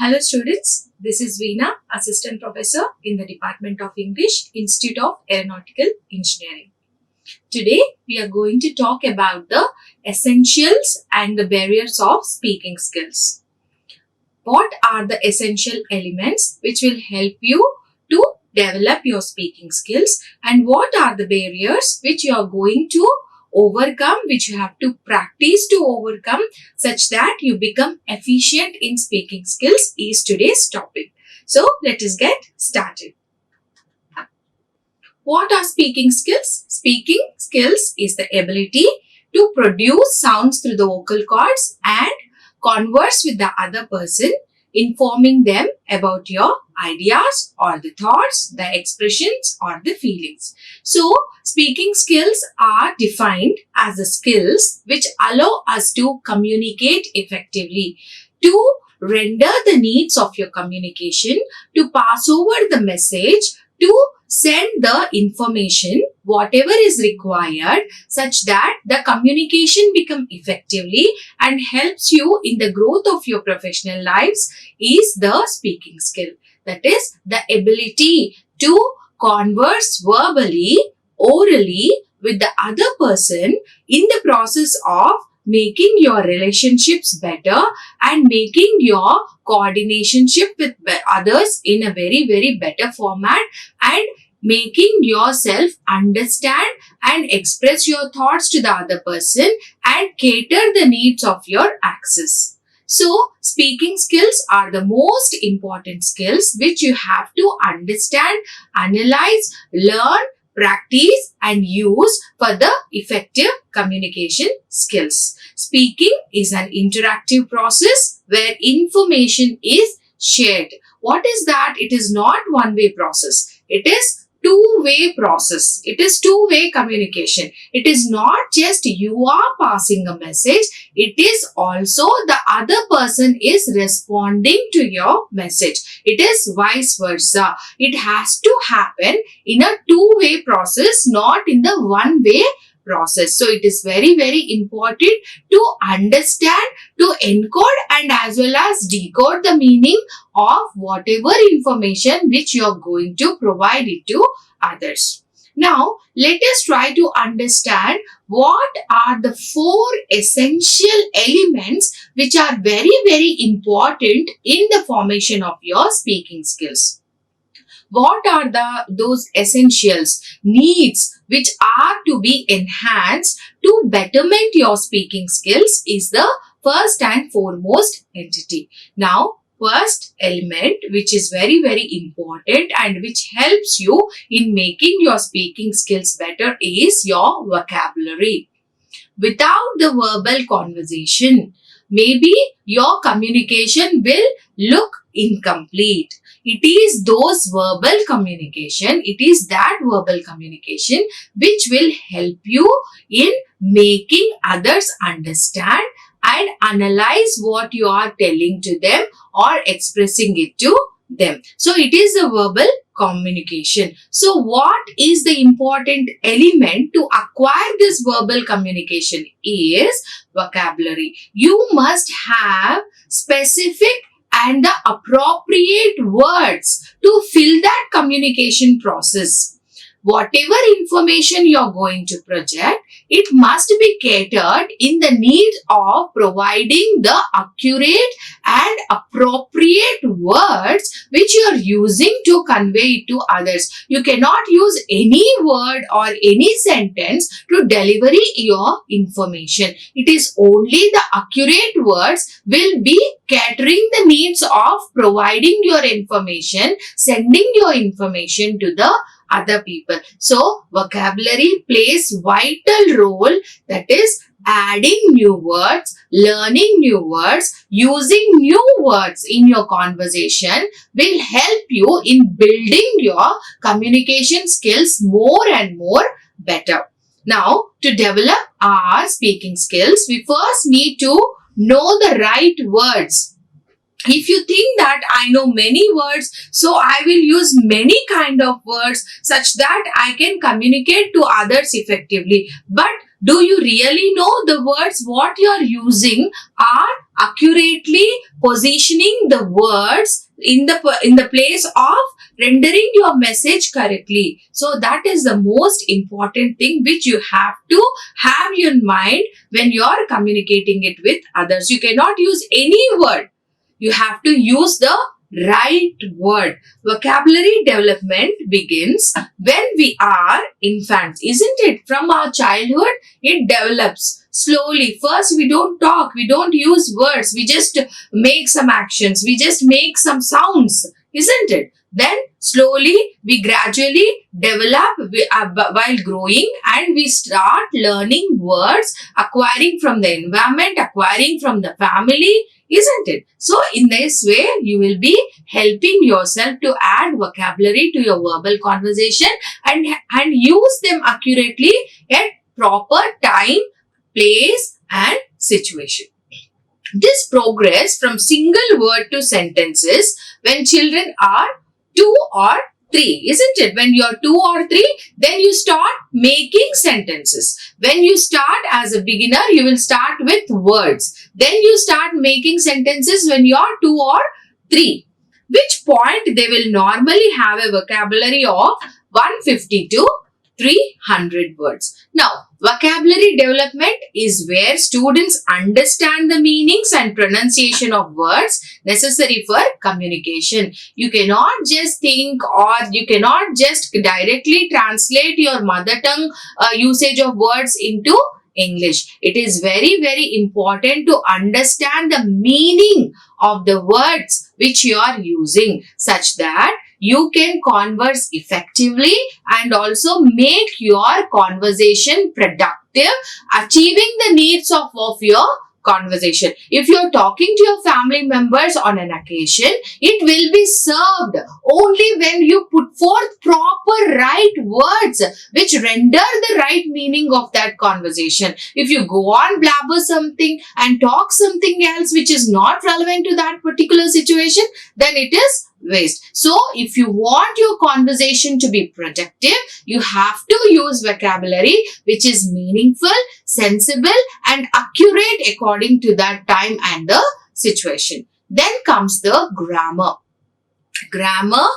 Hello students, this is Veena, Assistant Professor in the Department of English, Institute of Aeronautical Engineering. Today we are going to talk about the essentials and the barriers of speaking skills. What are the essential elements which will help you to develop your speaking skills, and what are the barriers which you are going to overcome, which you have to practice to overcome such that you become efficient in speaking skills is today's topic. So let us get started. What are speaking skills? Speaking skills is the ability to produce sounds through the vocal cords and converse with the other person, informing them about your ideas or the thoughts, the expressions or the feelings. So, speaking skills are defined as the skills which allow us to communicate effectively, to render the needs of your communication, to pass over the message, to send the information, whatever is required, such that the communication become effectively and helps you in the growth of your professional lives is the speaking skill. That is the ability to converse verbally, orally with the other person in the process of making your relationships better and making your coordinationship with others in a very better format, and making yourself understand and express your thoughts to the other person and cater the needs of your axis. So, speaking skills are the most important skills which you have to understand, analyze, learn, practice and use for the effective communication skills. Speaking is an interactive process where information is shared. What is that? It is not one-way process. It is two-way process. It is two-way communication. It is not just you are passing a message. It is also the other person is responding to your message. It is vice versa. It has to happen in a two-way process, not in the one-way process. So it is very important to understand, to encode and as well as decode the meaning of whatever information which you are going to provide it to others. Now, let us try to understand what are the four essential elements which are very important in the formation of your speaking skills. What are those essentials, needs which are to be enhanced to betterment your speaking skills is the first and foremost entity. Now, first element which is very important and which helps you in making your speaking skills better is your vocabulary. Without the verbal conversation, maybe your communication will look incomplete. It is that verbal communication which will help you in making others understand and analyze what you are telling to them or expressing it to them. So it is a verbal communication. So what is the important element to acquire this verbal communication is vocabulary. You must have specific and the appropriate words to fill that communication process. Whatever information you are going to project, it must be catered in the need of providing the accurate and appropriate words which you are using to convey it to others. You cannot use any word or any sentence to deliver your information. It is only the accurate words will be catering the needs of providing your information, sending your information to the other people. So, vocabulary plays vital role, that is adding new words, learning new words, using new words in your conversation will help you in building your communication skills more and more better. Now, to develop our speaking skills, we first need to know the right words. If you think that I know many words, so I will use many kind of words such that I can communicate to others effectively. But do you really know the words what you are using are accurately positioning the words in the place of rendering your message correctly. So that is the most important thing which you have to have in mind when you are communicating it with others. You cannot use any word. You have to use the right word. Vocabulary development begins when we are infants, isn't it? From our childhood, it develops slowly. First, we don't talk, we don't use words, we just make some actions, we just make some sounds, isn't it? Then slowly we gradually develop while growing, and we start learning words, acquiring from the environment, acquiring from the family, isn't it? So in this way, you will be helping yourself to add vocabulary to your verbal conversation and use them accurately at proper time, place and situation. This progress from single word to sentences when children are 2 or 3, isn't it? When you're 2 or 3, then you start making sentences. When you start as a beginner, you will start with words. Then you start making sentences when you're 2 or 3. Which point they will normally have a vocabulary of 150 to 300 words. Now, vocabulary development is where students understand the meanings and pronunciation of words necessary for communication. You cannot just think, or you cannot just directly translate your mother tongue usage of words into English. It is very, very important to understand the meaning of the words which you are using, such that you can converse effectively and also make your conversation productive, achieving the needs of your conversation. If you're talking to your family members on an occasion, it will be served only when you put forth proper right words which render the right meaning of that conversation. If you go on blabber something and talk something else which is not relevant to that particular situation, then it is waste. So, if you want your conversation to be productive, you have to use vocabulary which is meaningful, sensible and accurate according to that time and the situation. Then comes the grammar. Grammar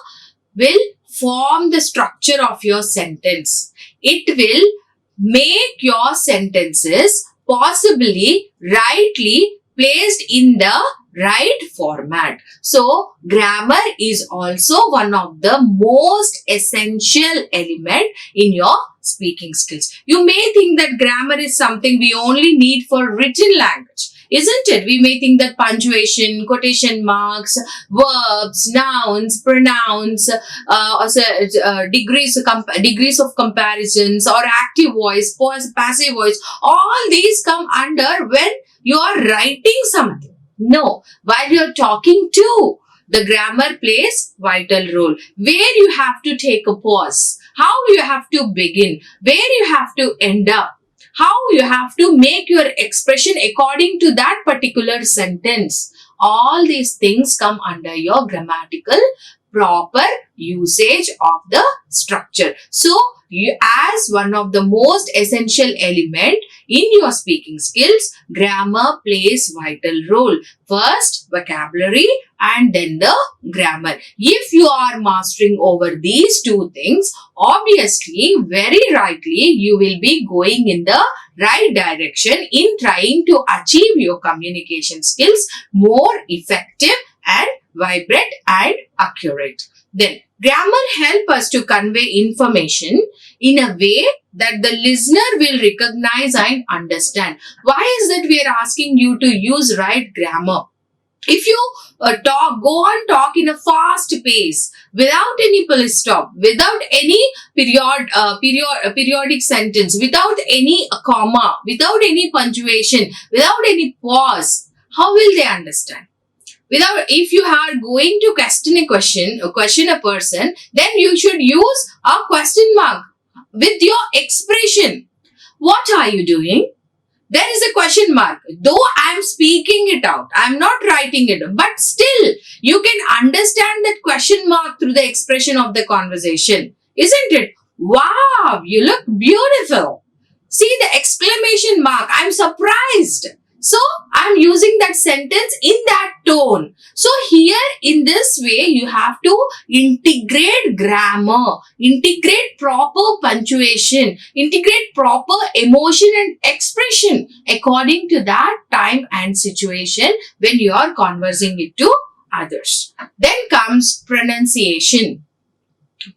will form the structure of your sentence. It will make your sentences possibly rightly placed in the right format. So, grammar is also one of the most essential element in your speaking skills. You may think that grammar is something we only need for written language, isn't it? We may think that punctuation, quotation marks, verbs, nouns, pronouns, degrees of comparisons, or active voice, passive voice, all these come under when you are writing something. No, while you're talking too, the grammar plays vital role. Where you have to take a pause, how you have to begin, where you have to end up, how you have to make your expression according to that particular sentence. All these things come under your grammatical proper usage of the structure. So, you, as one of the most essential element in your speaking skills, grammar plays vital role. First, vocabulary and then the grammar. If you are mastering over these two things, obviously, very rightly, you will be going in the right direction in trying to achieve your communication skills more effective and vibrant and accurate. Then, grammar help us to convey information in a way that the listener will recognize and understand. Why is that we are asking you to use right grammar? If you go on talk in a fast pace, without any full stop, without any periodic sentence, without any comma, without any punctuation, without any pause, how will they understand? If you are going to question a person, then you should use a question mark with your expression. What are you doing? There is a question mark. Though I am speaking it out, I am not writing it, but still you can understand that question mark through the expression of the conversation. Isn't it? Wow, you look beautiful. See the exclamation mark. I am surprised. So I'm using that sentence in that tone. So here in this way, you have to integrate grammar, integrate proper punctuation, integrate proper emotion and expression according to that time and situation when you are conversing it to others. Then comes pronunciation.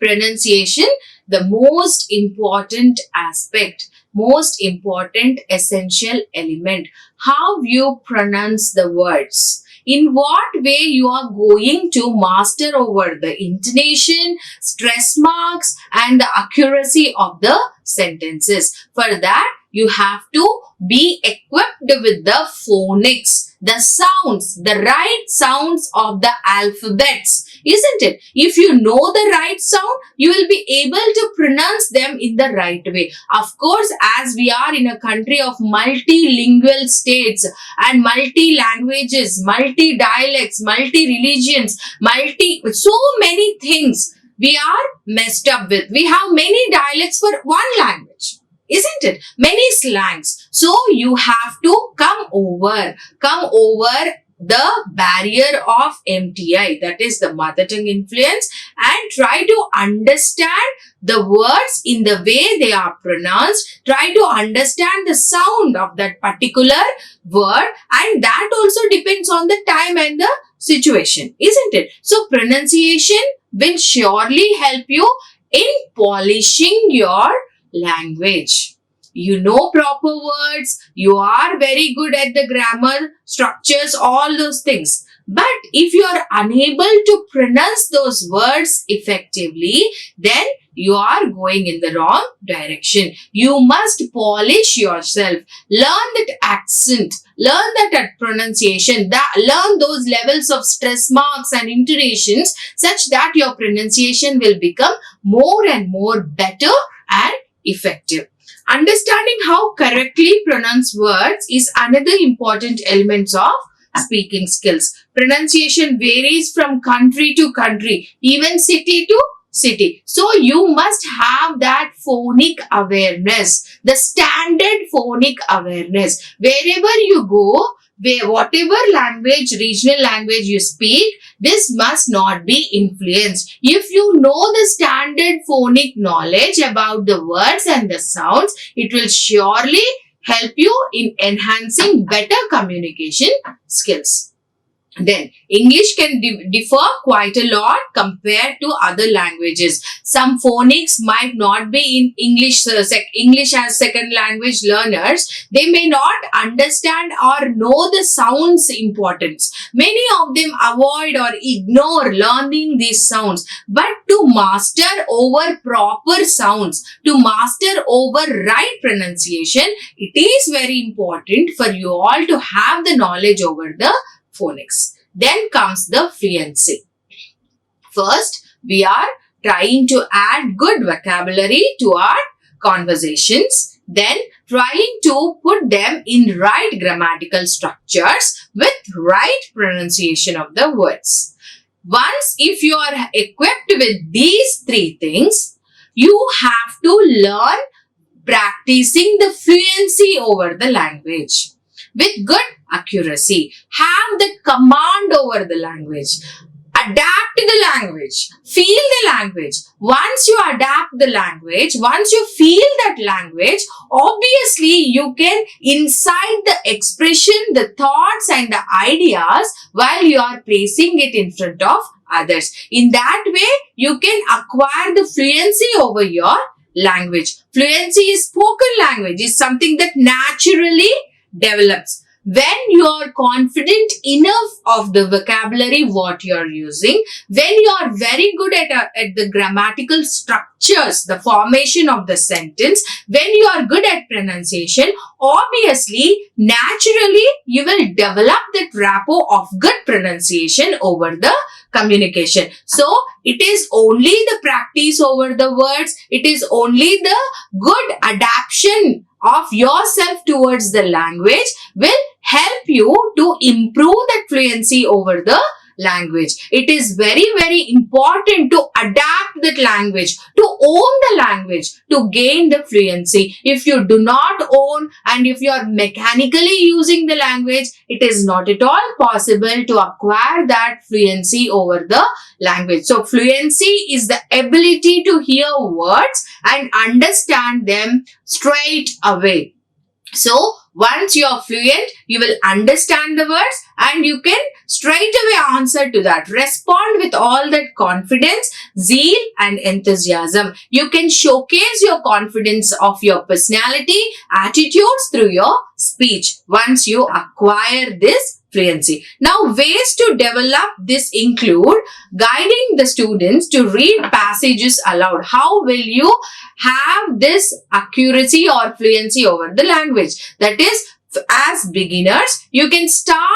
Pronunciation, the most important aspect, most important essential element. How you pronounce the words. In what way you are going to master over the intonation, stress marks and the accuracy of the sentences. For that, you have to be equipped with the phonics, the sounds, the right sounds of the alphabets. Isn't it? If you know the right sound, you will be able to pronounce them in the right way. Of course, as we are in a country of multilingual states and multi-languages, multi-dialects, multi-religions, so many things we are messed up with. We have many dialects for one language. Isn't it? Many slangs. So you have to come over the barrier of MTI, that is the mother tongue influence, and try to understand the words in the way they are pronounced. Try to understand the sound of that particular word, and that also depends on the time and the situation, isn't it? So pronunciation will surely help you in polishing your language. You know proper words, you are very good at the grammar, structures, all those things. But if you are unable to pronounce those words effectively, then you are going in the wrong direction. You must polish yourself, learn that accent, learn that pronunciation, learn those levels of stress marks and intonations such that your pronunciation will become more and more better and effective. Understanding how correctly pronounce words is another important element of speaking skills. Pronunciation varies from country to country, even city to city. So you must have that phonic awareness, the standard phonic awareness. Wherever you go, whatever language, regional language you speak, this must not be influenced. If you know the standard phonic knowledge about the words and the sounds, it will surely help you in enhancing better communication skills. Then, English can differ quite a lot compared to other languages. Some phonics might not be in English, English as second language learners. They may not understand or know the sounds importance. Many of them avoid or ignore learning these sounds. But to master over proper sounds, to master over right pronunciation, it is very important for you all to have the knowledge over the phonics. Then comes the fluency. First, we are trying to add good vocabulary to our conversations. Then, trying to put them in right grammatical structures with right pronunciation of the words. Once, if you are equipped with these three things, you have to learn practicing the fluency over the language. With good accuracy, have the command over the language, adapt the language, feel the language. Once you adapt the language, once you feel that language, obviously you can incite the expression, the thoughts and the ideas while you are placing it in front of others. In that way, you can acquire the fluency over your language. Fluency is spoken language, is something that naturally develops. When you are confident enough of the vocabulary what you are using, when you are very good at the grammatical structures, the formation of the sentence, when you are good at pronunciation, obviously, naturally, you will develop that rapport of good pronunciation over the communication. So, it is only the practice over the words, it is only the good adaptation of yourself towards the language will help you to improve that fluency over the language. It is very, very important to adapt that language, to own the language, to gain the fluency. If you do not own and if you are mechanically using the language, it is not at all possible to acquire that fluency over the language. So fluency is the ability to hear words and understand them straight away. So once you are fluent, you will understand the words and you can straight away answer to that. Respond with all that confidence, zeal and enthusiasm. You can showcase your confidence of your personality, attitudes through your speech once you acquire this fluency. Now, ways to develop this include guiding the students to read passages aloud. How will you have this accuracy or fluency over the language? That is, as beginners, you can start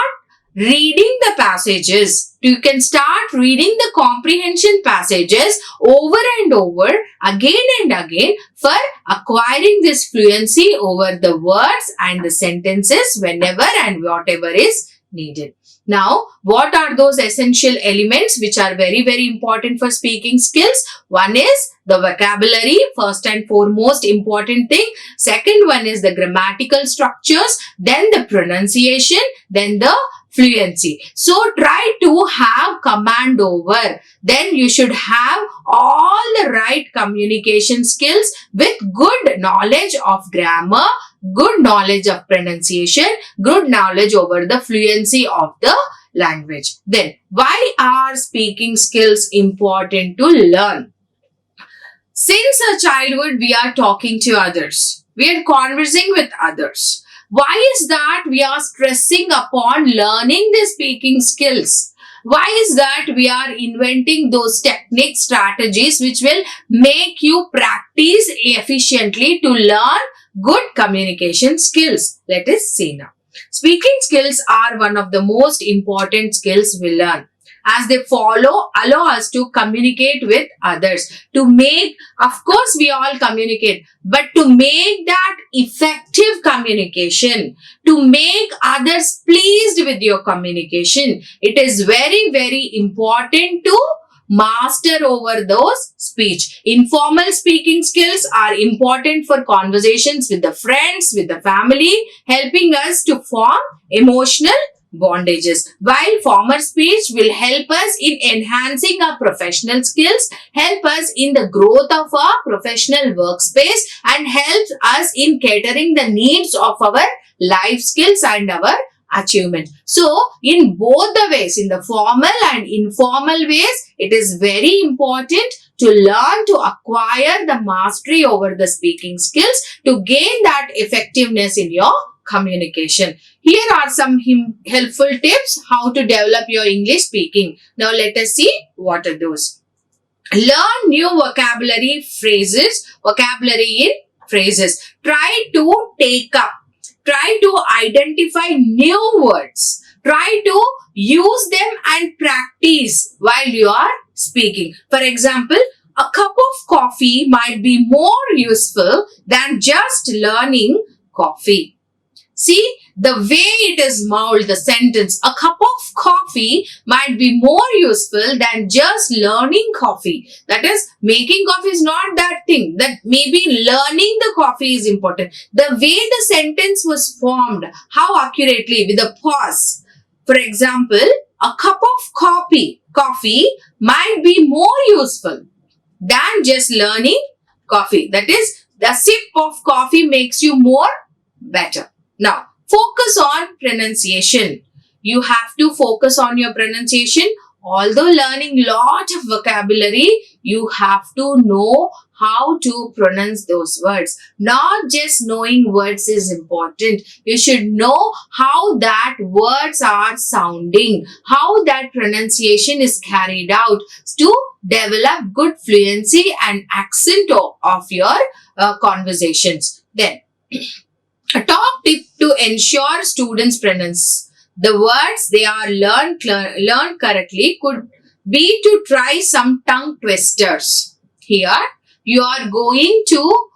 reading the passages. You can start reading the comprehension passages over and over, again and again, for acquiring this fluency over the words and the sentences whenever and whatever is needed. Now, what are those essential elements which are very, very important for speaking skills? One is the vocabulary, first and foremost important thing. Second one is the grammatical structures, then the pronunciation, then the fluency. So try to have command over. Then you should have all the right communication skills with good knowledge of grammar, good knowledge of pronunciation, good knowledge over the fluency of the language. Then, why are speaking skills important to learn? Since our childhood, we are talking to others. We are conversing with others. Why is that we are stressing upon learning the speaking skills? Why is that we are inventing those techniques, strategies which will make you practice efficiently to learn good communication skills? Let us see now. Speaking skills are one of the most important skills we learn, as they allow us to communicate with others. To make, of course, we all communicate, but to make that effective communication, to make others pleased with your communication, it is very, very important to master over those speech. Informal speaking skills are important for conversations with the friends, with the family, helping us to form emotional bondages. While formal speech will help us in enhancing our professional skills, help us in the growth of our professional workspace, and helps us in catering the needs of our life skills and our achievement. So, in both the ways, in the formal and informal ways, it is very important to learn to acquire the mastery over the speaking skills to gain that effectiveness in your communication. Here are some helpful tips how to develop your English speaking. Now, let us see what are those. Learn new vocabulary in phrases. Try to take up. Try to identify new words. Try to use them and practice while you are speaking. For example, a cup of coffee might be more useful than just learning coffee. See, the way it is molded, the sentence, a cup of coffee might be more useful than just learning coffee. That is, making coffee is not that thing. That maybe learning the coffee is important. The way the sentence was formed, how accurately, with a pause. For example, a cup of coffee might be more useful than just learning coffee. That is, the sip of coffee makes you more better. Now, focus on pronunciation. You have to focus on your pronunciation. Although learning lot of vocabulary, you have to know how to pronounce those words. Not just knowing words is important. You should know how that words are sounding, how that pronunciation is carried out to develop good fluency and accent of your conversations. Then, a top tip to ensure students pronounce the words they are learned correctly could be to try some tongue twisters. Here, you are going to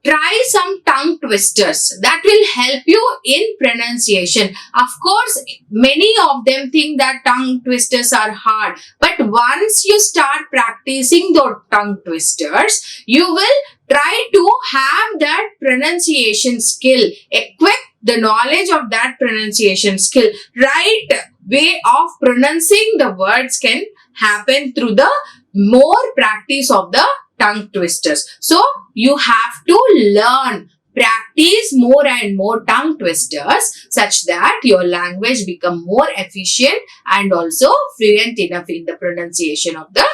try some tongue twisters that will help you in pronunciation. Of course, many of them think that tongue twisters are hard, but once you start practicing those tongue twisters, you will try to have that pronunciation skill, equip the knowledge of that pronunciation skill. Right way of pronouncing the words can happen through the more practice of the tongue twisters. So you have to learn, practice more and more tongue twisters such that your language become more efficient and also fluent enough in the pronunciation of the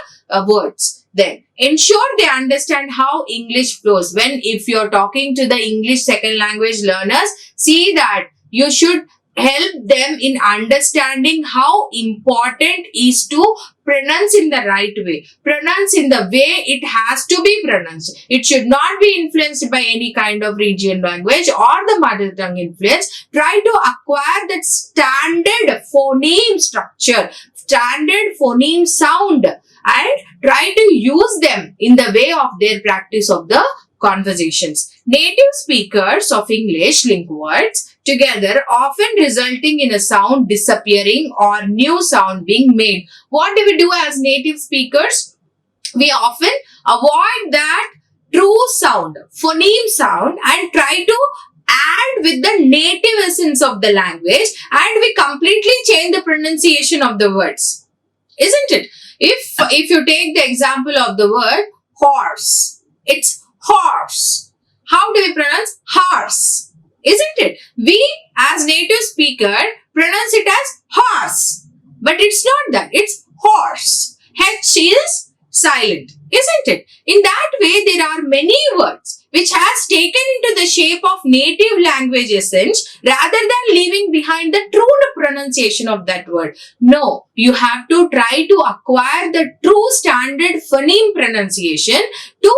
words. Then ensure they understand how English flows. If you're talking to the English second language learners, see that you should help them in understanding how important is to pronounce in the right way. Pronounce in the way it has to be pronounced. It should not be influenced by any kind of region language or the mother tongue influence. Try to acquire that standard phoneme structure, standard phoneme sound, and try to use them in the way of their practice of the conversations. Native speakers of English link words together, often resulting in a sound disappearing or new sound being made. What do we do as native speakers? We often avoid that true sound, phoneme sound, and try to add with the native essence of the language, and we completely change the pronunciation of the words. Isn't it? If you take the example of the word horse, it's horse. How do we pronounce horse? Isn't it? We as native speaker pronounce it as horse. But it's not that. It's horse. H is silent. Isn't it? In that way, there are many words which has taken into the shape of native language essence rather than leaving behind the true pronunciation of that word. No, you have to try to acquire the true standard phoneme pronunciation to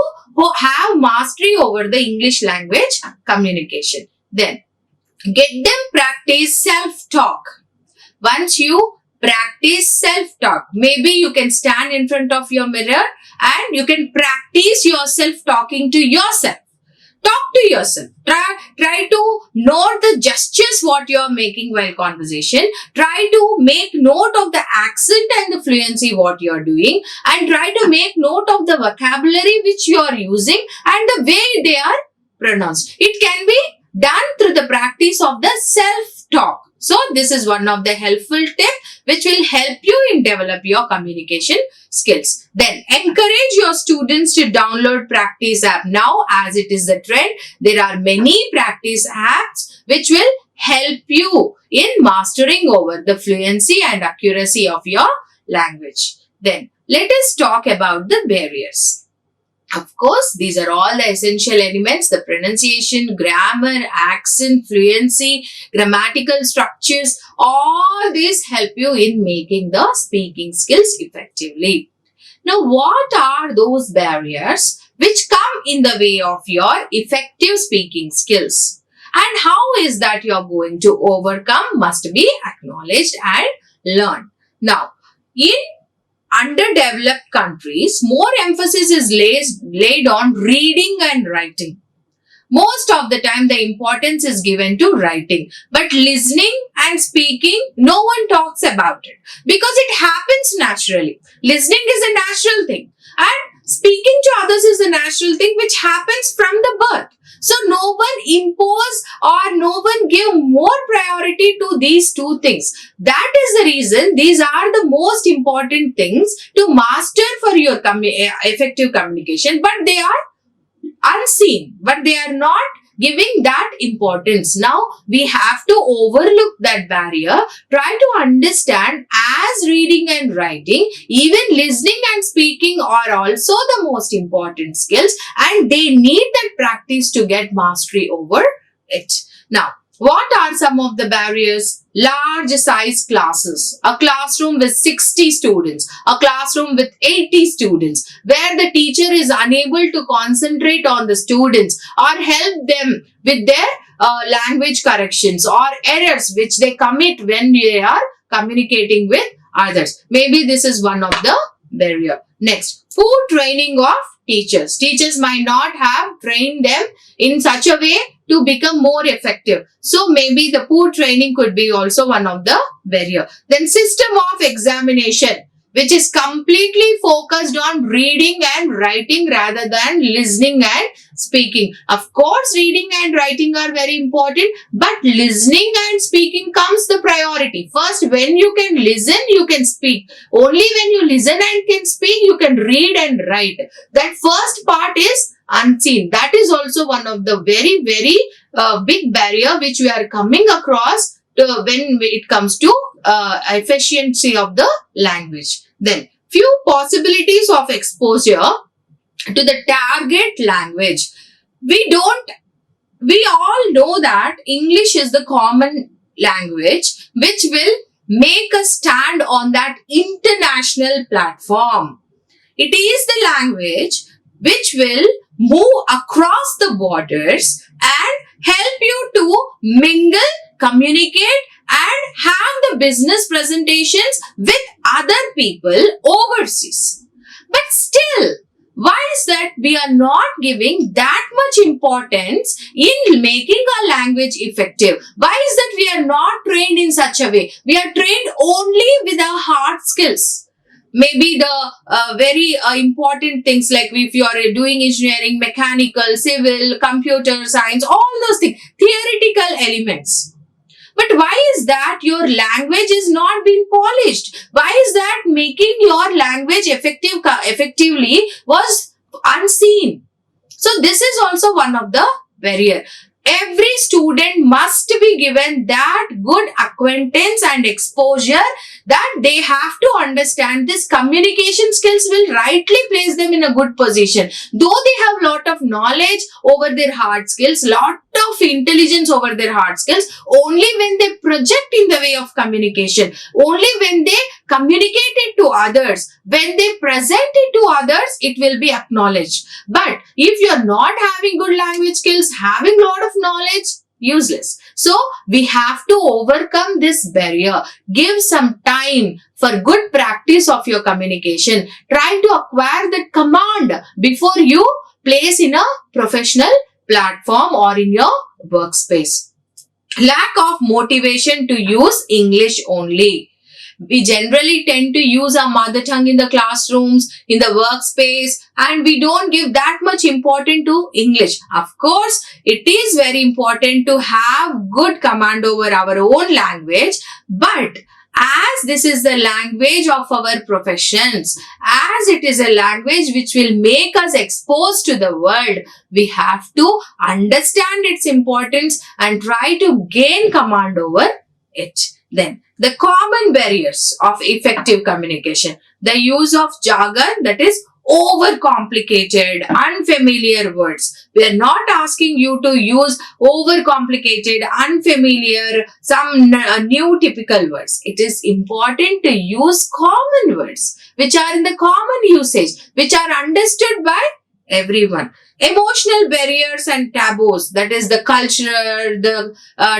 have mastery over the English language communication. Then, get them practice self-talk. Once you practice self-talk, maybe you can stand in front of your mirror and you can practice yourself talking to yourself. Talk to yourself. Try to note the gestures what you are making while conversation. Try to make note of the accent and the fluency what you are doing, and try to make note of the vocabulary which you are using and the way they are pronounced. It can be done through the practice of the self-talk. So this is one of the helpful tips which will help you in develop your communication skills. Then encourage your students to download practice app. Now as it is the trend, there are many practice apps which will help you in mastering over the fluency and accuracy of your language. Then let us talk about the barriers. Of course, these are all the essential elements: the pronunciation, grammar, accent, fluency, grammatical structures. All these help you in making the speaking skills effectively. Now, what are those barriers which come in the way of your effective speaking skills? And how is that you are going to overcome must be acknowledged and learned. Now, in underdeveloped countries, more emphasis is laid on reading and writing. Most of the time, the importance is given to writing. But listening and speaking, no one talks about it because it happens naturally. Listening is a natural thing, and speaking to others is a natural thing which happens from the birth. So no one impose or no one give more priority to these two things. That is the reason these are the most important things to master for your effective communication. But they are unseen, but they are not giving that importance. Now we have to overlook that barrier, try to understand as reading and writing, even listening and speaking are also the most important skills, and they need that practice to get mastery over it. Now, what are some of the barriers? Large size classes, a classroom with 60 students, a classroom with 80 students, where the teacher is unable to concentrate on the students or help them with their language corrections or errors which they commit when they are communicating with others. Maybe this is one of the barrier. Next, poor training of teachers. Teachers might not have trained them in such a way to become more effective. So maybe the poor training could be also one of the barrier. Then system of examination, which is completely focused on reading and writing rather than listening and speaking. Of course, reading and writing are very important, but listening and speaking comes the priority. First, when you can listen, you can speak. Only when you listen and can speak, you can read and write. That first part is unseen. That is also one of the very, very big barrier which we are coming across when it comes to efficiency of the language. Then, few possibilities of exposure to the target language. We all know that English is the common language which will make us stand on that international platform. It is the language which will move across the borders and help you to mingle, communicate, and have the business presentations with other people overseas. But still, why is that we are not giving that much importance in making our language effective? Why is that we are not trained in such a way? We are trained only with our hard skills. Maybe the very important things like if you are doing engineering, mechanical, civil, computer science, all those things, theoretical elements. But why is that your language is not being polished? Why is that making your language effectively was unseen? So this is also one of the barrier. Every student must be given that good acquaintance and exposure that they have to understand this communication skills will rightly place them in a good position. Though they have lot of knowledge over their hard skills, lot of intelligence over their hard skills, only when they project in the way of communication, only when they communicate it to others, when they present it to others, it will be acknowledged. But if you are not having good language skills, having lot of knowledge, useless. So we have to overcome this barrier. Give some time for good practice of your communication. Try to acquire that command before you place in a professional platform or in your workspace. Lack of motivation to use English only. We generally tend to use our mother tongue in the classrooms, in the workspace, and we don't give that much importance to English. Of course, it is very important to have good command over our own language, but as this is the language of our professions, as it is a language which will make us exposed to the world, we have to understand its importance and try to gain command over it. Then, the common barriers of effective communication. The use of jargon, that is overcomplicated, unfamiliar words. We are not asking you to use overcomplicated, unfamiliar, some new typical words. It is important to use common words, which are in the common usage, which are understood by everyone. Emotional barriers and taboos, that is the culture, the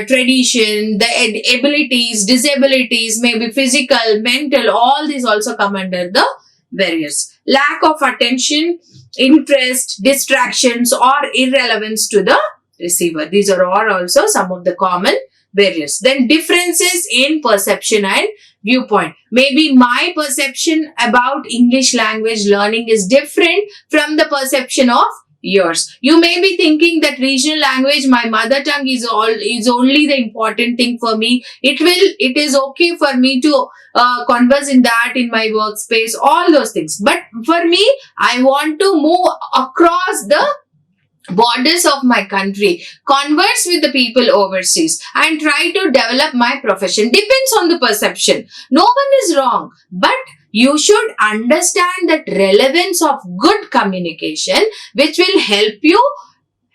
tradition, the abilities, disabilities, maybe physical, mental, all these also come under the barriers. Lack of attention, interest, distractions or irrelevance to the receiver. These are all also some of the common barriers. Then differences in perception and viewpoint. Maybe my perception about English language learning is different from the perception of yours. You may be thinking that regional language, my mother tongue is only the important thing for me. It is okay for me to converse in that in my workspace, all those things. But for me, I want to move across the borders of my country, converse with the people overseas and try to develop my profession. Depends on the perception. No one is wrong, but you should understand that relevance of good communication, which will help you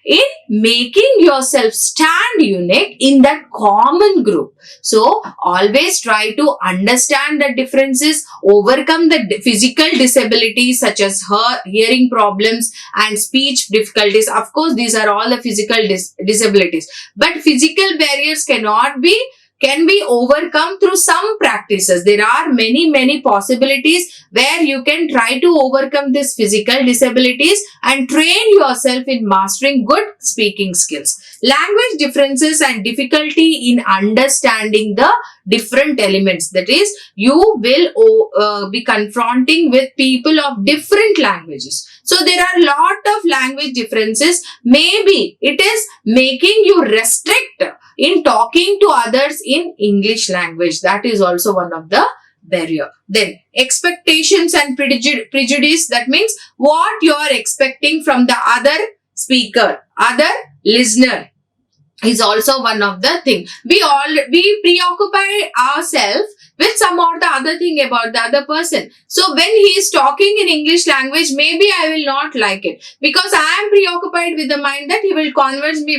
in making yourself stand unique in that common group. So, always try to understand the differences, overcome the physical disabilities such as hearing problems and speech difficulties. Of course, these are all the physical disabilities. But physical barriers cannot be can be overcome through some practices. There are many possibilities where you can try to overcome these physical disabilities and train yourself in mastering good speaking skills. Language differences and difficulty in understanding the different elements. That is, you will be confronting with people of different languages. So there are a lot of language differences. Maybe it is making you restrict in talking to others in English language. That is also one of the barrier. Then expectations and prejudice. That means what you are expecting from the other speaker, other listener, is also one of the thing. We preoccupy ourselves with some or the other thing about the other person. So when he is talking in English language, maybe I will not like it because I am preoccupied with the mind that he will converse me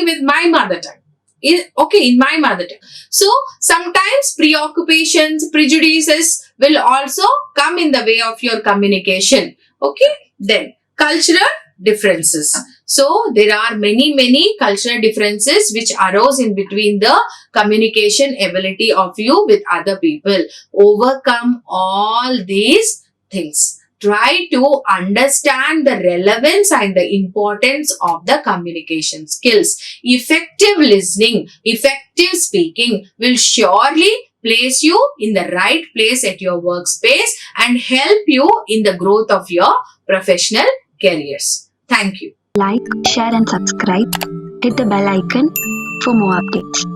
with my mother tongue. In my mother tongue. So sometimes preoccupations, prejudices will also come in the way of your communication. Okay. Then cultural differences. So there are many cultural differences which arose in between the communication ability of you with other people. Overcome all these things. Try to understand the relevance and the importance of the communication skills. Effective listening, effective speaking will surely place you in the right place at your workspace and help you in the growth of your professional careers. Thank you. Like, share and subscribe. Hit the bell icon for more updates.